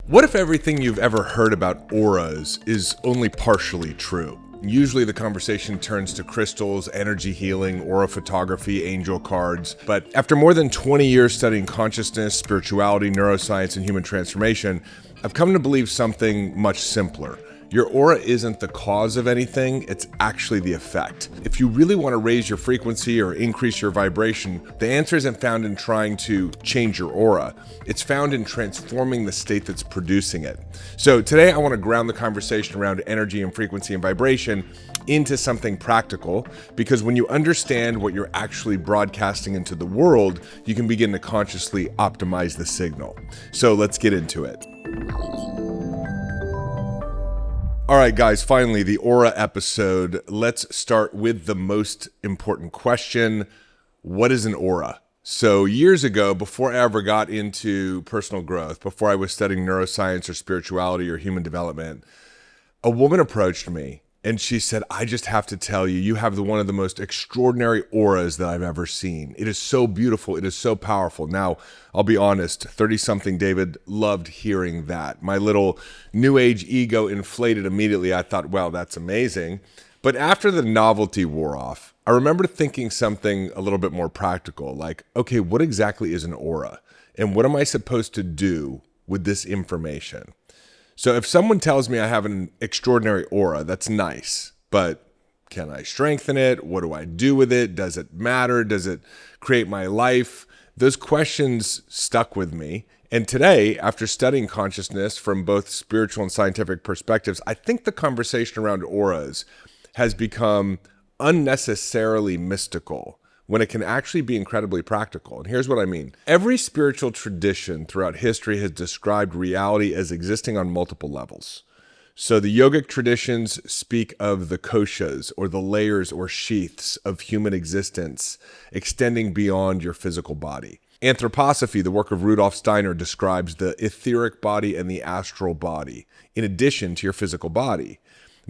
What if everything you've ever heard about auras is only partially true? Usually the conversation turns to crystals, energy healing, aura photography, angel cards. But after more than 20 years studying consciousness, spirituality, neuroscience, and human transformation, I've come to believe something much simpler. Your aura isn't the cause of anything, it's actually the effect. If you really want to raise your frequency or increase your vibration, the answer isn't found in trying to change your aura. It's found in transforming the state that's producing it. So today I want to ground the conversation around energy and frequency and vibration into something practical, because when you understand what you're actually broadcasting into the world, you can begin to consciously optimize the signal. So let's get into it. All right, guys, finally, the aura episode. Let's start with the most important question. What is an aura? So years ago, before I ever got into personal growth, before I was studying neuroscience or spirituality or human development, a woman approached me and she said, I just have to tell you, you have one of the most extraordinary auras that I've ever seen. It is so beautiful. It is so powerful. Now, I'll be honest, 30-something David loved hearing that. My little new age ego inflated immediately. I thought, wow, that's amazing. But after the novelty wore off, I remember thinking something a little bit more practical, like, okay, what exactly is an aura? And what am I supposed to do with this information? So if someone tells me I have an extraordinary aura, that's nice, but can I strengthen it? What do I do with it? Does it matter? Does it create my life? Those questions stuck with me. And today, after studying consciousness from both spiritual and scientific perspectives, I think the conversation around auras has become unnecessarily mystical when it can actually be incredibly practical. And here's what I mean. Every spiritual tradition throughout history has described reality as existing on multiple levels. So the yogic traditions speak of the koshas, or the layers or sheaths of human existence extending beyond your physical body. Anthroposophy, the work of Rudolf Steiner, describes the etheric body and the astral body, in addition to your physical body.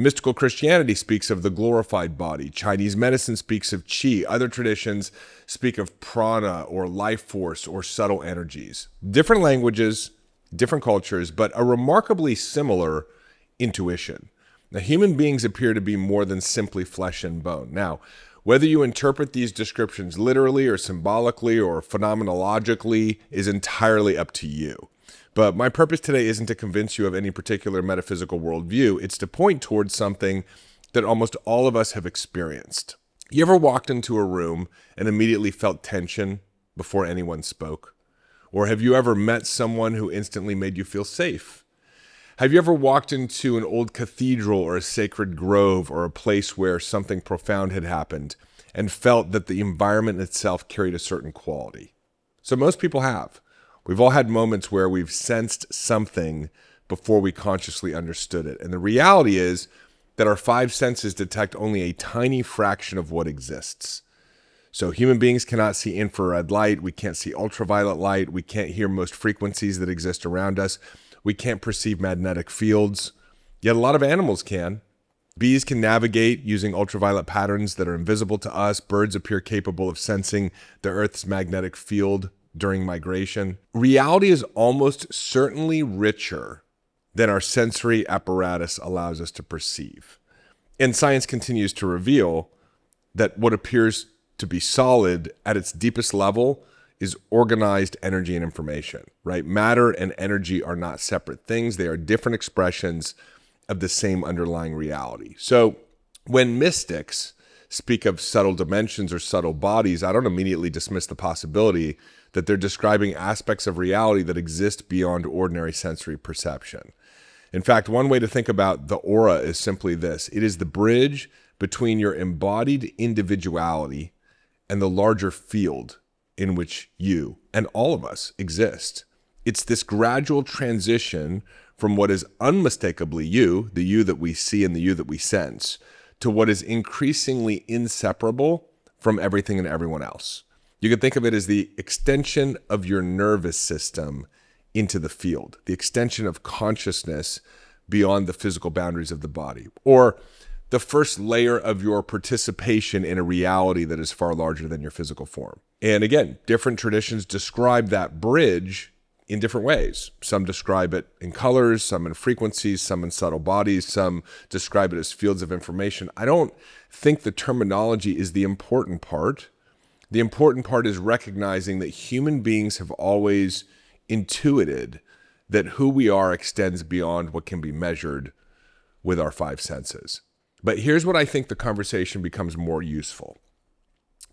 Mystical Christianity speaks of the glorified body. Chinese medicine speaks of qi. Other traditions speak of prana or life force or subtle energies. Different languages, different cultures, but a remarkably similar intuition. Now, human beings appear to be more than simply flesh and bone. Now, whether you interpret these descriptions literally or symbolically or phenomenologically is entirely up to you. But my purpose today isn't to convince you of any particular metaphysical worldview. It's to point towards something that almost all of us have experienced. You ever walked into a room and immediately felt tension before anyone spoke? Or have you ever met someone who instantly made you feel safe? Have you ever walked into an old cathedral or a sacred grove or a place where something profound had happened and felt that the environment itself carried a certain quality? So most people have. We've all had moments where we've sensed something before we consciously understood it. And the reality is that our five senses detect only a tiny fraction of what exists. So human beings cannot see infrared light. We can't see ultraviolet light. We can't hear most frequencies that exist around us. We can't perceive magnetic fields. Yet a lot of animals can. Bees can navigate using ultraviolet patterns that are invisible to us. Birds appear capable of sensing the Earth's magnetic field during migration. Reality is almost certainly richer than our sensory apparatus allows us to perceive. And science continues to reveal that what appears to be solid at its deepest level is organized energy and information, right? Matter and energy are not separate things. They are different expressions of the same underlying reality. So when mystics speak of subtle dimensions or subtle bodies, I don't immediately dismiss the possibility that they're describing aspects of reality that exist beyond ordinary sensory perception. In fact, one way to think about the aura is simply this. It is the bridge between your embodied individuality and the larger field in which you and all of us exist. It's this gradual transition from what is unmistakably you, the you that we see and the you that we sense, to what is increasingly inseparable from everything and everyone else. You can think of it as the extension of your nervous system into the field, the extension of consciousness beyond the physical boundaries of the body, or the first layer of your participation in a reality that is far larger than your physical form. And again, different traditions describe that bridge in different ways. Some describe it in colors, some in frequencies, some in subtle bodies, some describe it as fields of information. I don't think the terminology is the important part. The important part is recognizing that human beings have always intuited that who we are extends beyond what can be measured with our five senses. But here's what I think the conversation becomes more useful.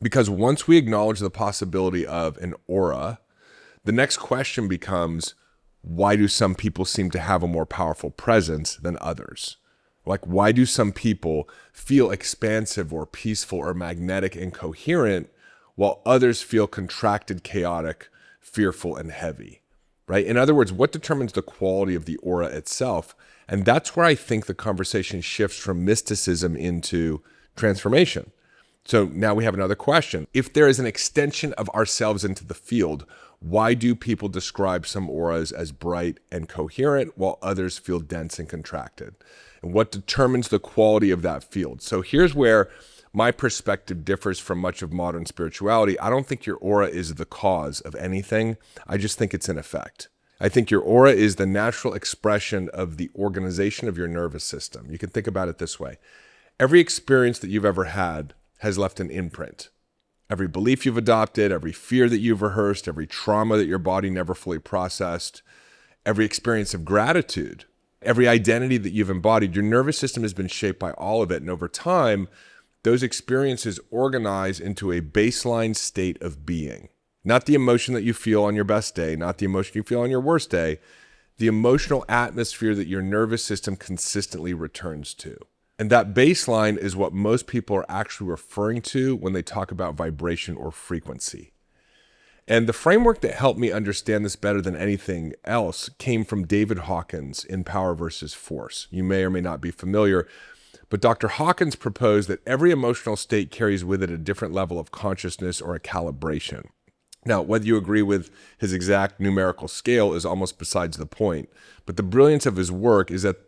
Because once we acknowledge the possibility of an aura, the next question becomes, why do some people seem to have a more powerful presence than others? Like, why do some people feel expansive or peaceful or magnetic and coherent, while others feel contracted, chaotic, fearful, and heavy, right? In other words, what determines the quality of the aura itself? And that's where I think the conversation shifts from mysticism into transformation. So now we have another question. If there is an extension of ourselves into the field, why do people describe some auras as bright and coherent while others feel dense and contracted? And what determines the quality of that field? So here's where my perspective differs from much of modern spirituality. I don't think your aura is the cause of anything. I just think it's an effect. I think your aura is the natural expression of the organization of your nervous system. You can think about it this way. Every experience that you've ever had has left an imprint. Every belief you've adopted, every fear that you've rehearsed, every trauma that your body never fully processed, every experience of gratitude, every identity that you've embodied, your nervous system has been shaped by all of it. And over time, those experiences organize into a baseline state of being. Not the emotion that you feel on your best day, not the emotion you feel on your worst day, the emotional atmosphere that your nervous system consistently returns to. And that baseline is what most people are actually referring to when they talk about vibration or frequency. And the framework that helped me understand this better than anything else came from David Hawkins in Power versus Force. You may or may not be familiar, but Dr. Hawkins proposed that every emotional state carries with it a different level of consciousness or a calibration. Now, whether you agree with his exact numerical scale is almost besides the point, but the brilliance of his work is that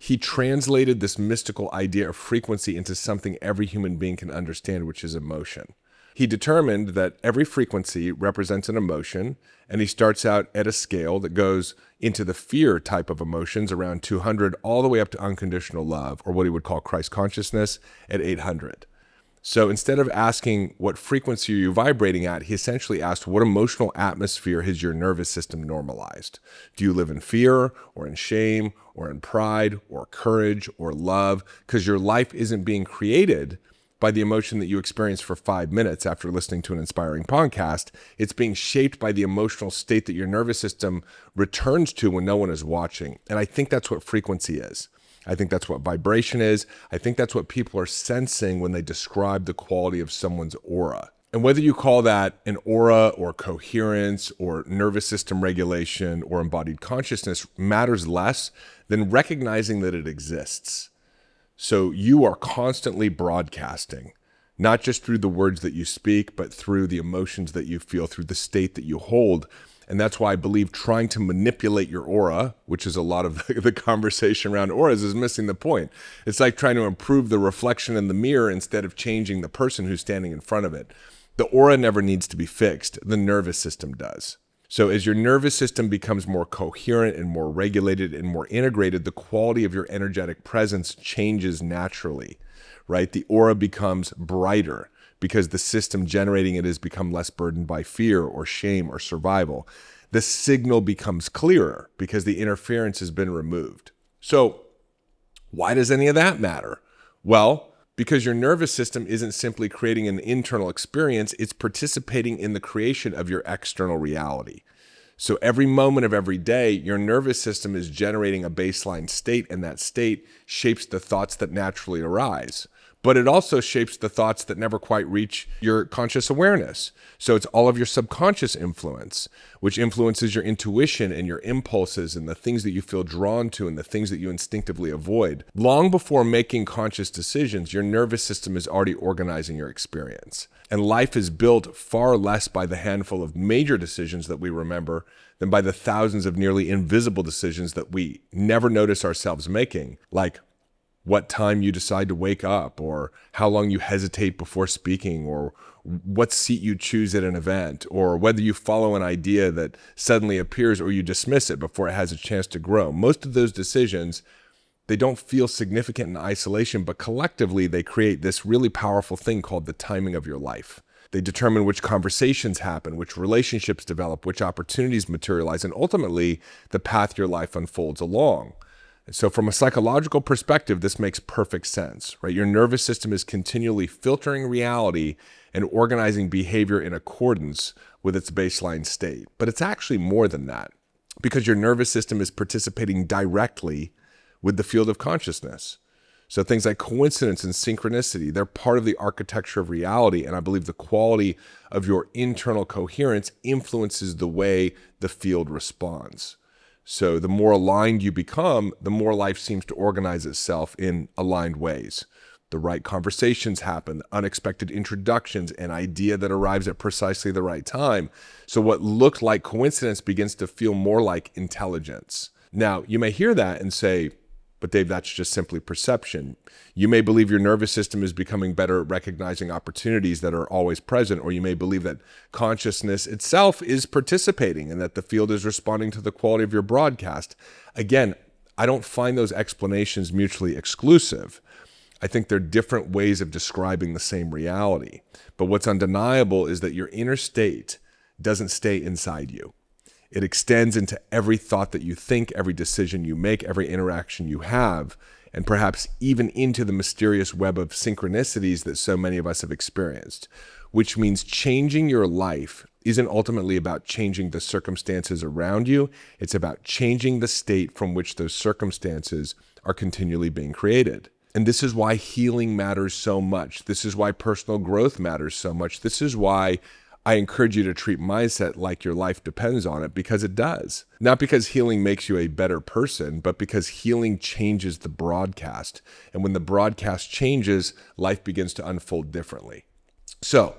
he translated this mystical idea of frequency into something every human being can understand, which is emotion. He determined that every frequency represents an emotion, and he starts out at a scale that goes into the fear type of emotions around 200, all the way up to unconditional love, or what he would call Christ consciousness, at 800. So instead of asking what frequency are you vibrating at, he essentially asked what emotional atmosphere has your nervous system normalized? Do you live in fear or in shame or in pride or courage or love? Because your life isn't being created by the emotion that you experience for 5 minutes after listening to an inspiring podcast. It's being shaped by the emotional state that your nervous system returns to when no one is watching. And I think that's what frequency is. I think that's what vibration is. I think that's what people are sensing when they describe the quality of someone's aura. And whether you call that an aura or coherence or nervous system regulation or embodied consciousness matters less than recognizing that it exists. So you are constantly broadcasting, not just through the words that you speak, but through the emotions that you feel, through the state that you hold. And that's why I believe trying to manipulate your aura, which is a lot of the conversation around auras, is missing the point. It's like trying to improve the reflection in the mirror instead of changing the person who's standing in front of it. The aura never needs to be fixed. The nervous system does. So as your nervous system becomes more coherent and more regulated and more integrated, the quality of your energetic presence changes naturally, right? The aura becomes brighter, because the system generating it has become less burdened by fear or shame or survival. The signal becomes clearer because the interference has been removed. So why does any of that matter? Well, because your nervous system isn't simply creating an internal experience, it's participating in the creation of your external reality. So every moment of every day, your nervous system is generating a baseline state, and that state shapes the thoughts that naturally arise. But it also shapes the thoughts that never quite reach your conscious awareness. So it's all of your subconscious influence, which influences your intuition and your impulses and the things that you feel drawn to and the things that you instinctively avoid. Long before making conscious decisions, your nervous system is already organizing your experience. And life is built far less by the handful of major decisions that we remember than by the thousands of nearly invisible decisions that we never notice ourselves making, like what time you decide to wake up, or how long you hesitate before speaking, or what seat you choose at an event, or whether you follow an idea that suddenly appears or you dismiss it before it has a chance to grow. Most of those decisions, they don't feel significant in isolation, but collectively they create this really powerful thing called the timing of your life. They determine which conversations happen, which relationships develop, which opportunities materialize, and ultimately the path your life unfolds along. So from a psychological perspective, this makes perfect sense, right? Your nervous system is continually filtering reality and organizing behavior in accordance with its baseline state. But it's actually more than that, because your nervous system is participating directly with the field of consciousness. So things like coincidence and synchronicity, they're part of the architecture of reality. And I believe the quality of your internal coherence influences the way the field responds. So the more aligned you become, the more life seems to organize itself in aligned ways. The right conversations happen, unexpected introductions, an idea that arrives at precisely the right time. So what looked like coincidence begins to feel more like intelligence. Now, you may hear that and say, but Dave, that's just simply perception. You may believe your nervous system is becoming better at recognizing opportunities that are always present, or you may believe that consciousness itself is participating and that the field is responding to the quality of your broadcast. Again, I don't find those explanations mutually exclusive. I think they're different ways of describing the same reality. But what's undeniable is that your inner state doesn't stay inside you. It extends into every thought that you think, every decision you make, every interaction you have, and perhaps even into the mysterious web of synchronicities that so many of us have experienced, which means changing your life isn't ultimately about changing the circumstances around you. It's about changing the state from which those circumstances are continually being created. And this is why healing matters so much. This is why personal growth matters so much. This is why I encourage you to treat mindset like your life depends on it, because it does. Not because healing makes you a better person, but because healing changes the broadcast. And when the broadcast changes, life begins to unfold differently. So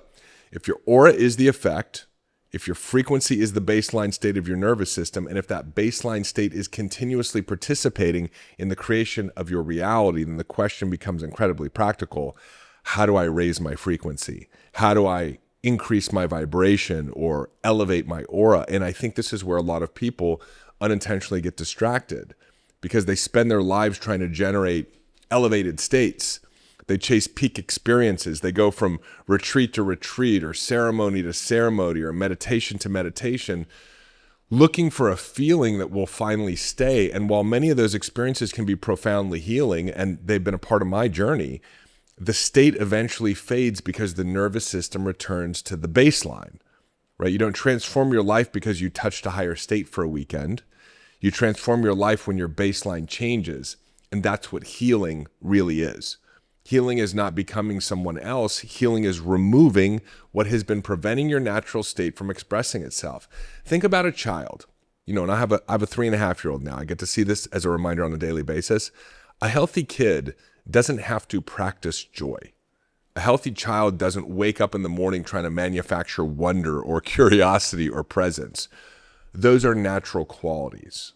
if your aura is the effect, if your frequency is the baseline state of your nervous system, and if that baseline state is continuously participating in the creation of your reality, then the question becomes incredibly practical. How do I raise my frequency? How do I increase my vibration or elevate my aura? And I think this is where a lot of people unintentionally get distracted, because they spend their lives trying to generate elevated states. They chase peak experiences. They go from retreat to retreat, or ceremony to ceremony, or meditation to meditation, looking for a feeling that will finally stay. And while many of those experiences can be profoundly healing, and they've been a part of my journey, the state eventually fades because the nervous system returns to the baseline, right? You don't transform your life because you touched a higher state for a weekend. You transform your life when your baseline changes. And that's what healing really is. Healing is not becoming someone else. Healing is removing what has been preventing your natural state from expressing itself. Think about a child, and I have a 3.5-year-old now. I get to see this as a reminder on a daily basis. A healthy kid doesn't have to practice joy. A healthy child doesn't wake up in the morning trying to manufacture wonder or curiosity or presence. Those are natural qualities.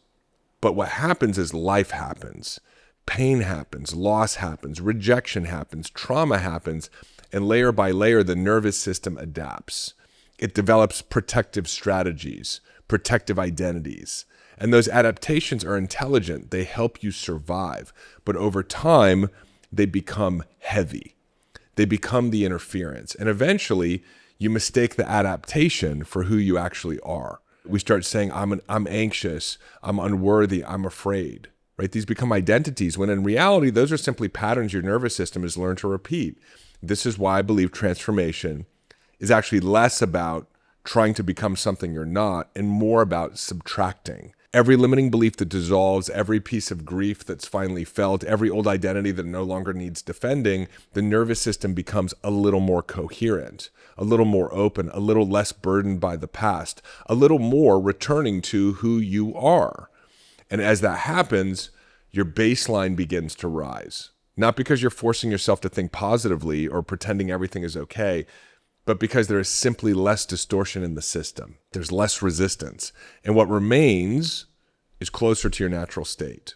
But what happens is life happens. Pain happens, loss happens, rejection happens, trauma happens, and layer by layer, the nervous system adapts. It develops protective strategies, protective identities. And those adaptations are intelligent. They help you survive. But over time, they become heavy. They become the interference. And eventually, you mistake the adaptation for who you actually are. We start saying, I'm anxious, I'm unworthy, I'm afraid. Right? These become identities, when in reality, those are simply patterns your nervous system has learned to repeat. This is why I believe transformation is actually less about trying to become something you're not and more about subtracting. Every limiting belief that dissolves, every piece of grief that's finally felt, every old identity that no longer needs defending, the nervous system becomes a little more coherent, a little more open, a little less burdened by the past, a little more returning to who you are. And as that happens, your baseline begins to rise. Not because you're forcing yourself to think positively or pretending everything is okay, but because there is simply less distortion in the system. There's less resistance. And what remains is closer to your natural state.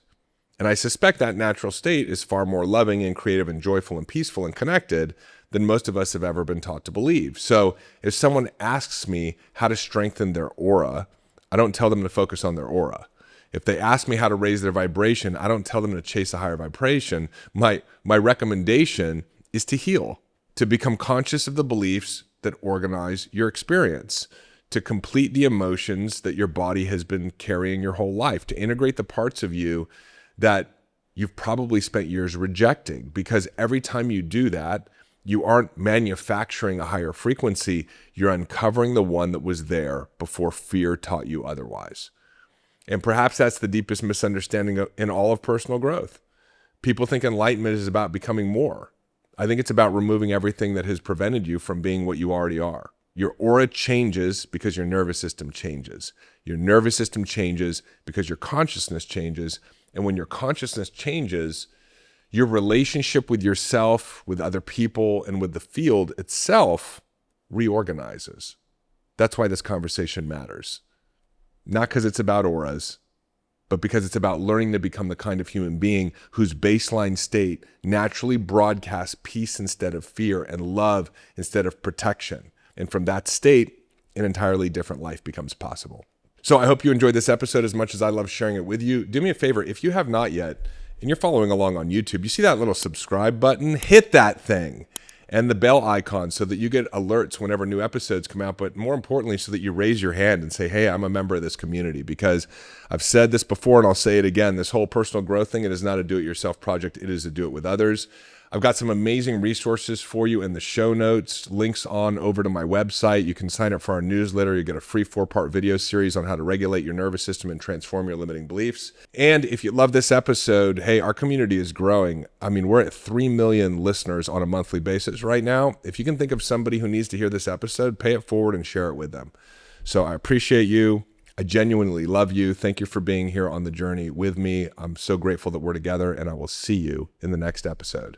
And I suspect that natural state is far more loving and creative and joyful and peaceful and connected than most of us have ever been taught to believe. So if someone asks me how to strengthen their aura, I don't tell them to focus on their aura. If they ask me how to raise their vibration, I don't tell them to chase a higher vibration. My recommendation is to heal, to become conscious of the beliefs that organize your experience, to complete the emotions that your body has been carrying your whole life, to integrate the parts of you that you've probably spent years rejecting. Because every time you do that, you aren't manufacturing a higher frequency, you're uncovering the one that was there before fear taught you otherwise. And perhaps that's the deepest misunderstanding in all of personal growth. People think enlightenment is about becoming more. I think it's about removing everything that has prevented you from being what you already are. Your aura changes because your nervous system changes. Your nervous system changes because your consciousness changes. And when your consciousness changes, your relationship with yourself, with other people, and with the field itself reorganizes. That's why this conversation matters. Not because it's about auras, but because it's about learning to become the kind of human being whose baseline state naturally broadcasts peace instead of fear and love instead of protection. And from that state, an entirely different life becomes possible. So I hope you enjoyed this episode as much as I love sharing it with you. Do me a favor, if you have not yet, and you're following along on YouTube, you see that little subscribe button? Hit that thing. And the bell icon so that you get alerts whenever new episodes come out, but more importantly, so that you raise your hand and say, hey, I'm a member of this community. Because I've said this before and I'll say it again, this whole personal growth thing, it is not a do-it-yourself project, it is a do it with others. I've got some amazing resources for you in the show notes, links on over to my website. You can sign up for our newsletter. You get a free 4-part video series on how to regulate your nervous system and transform your limiting beliefs. And if you love this episode, hey, our community is growing. I mean, we're at 3 million listeners on a monthly basis right now. If you can think of somebody who needs to hear this episode, pay it forward and share it with them. So I appreciate you. I genuinely love you. Thank you for being here on the journey with me. I'm so grateful that we're together, and I will see you in the next episode.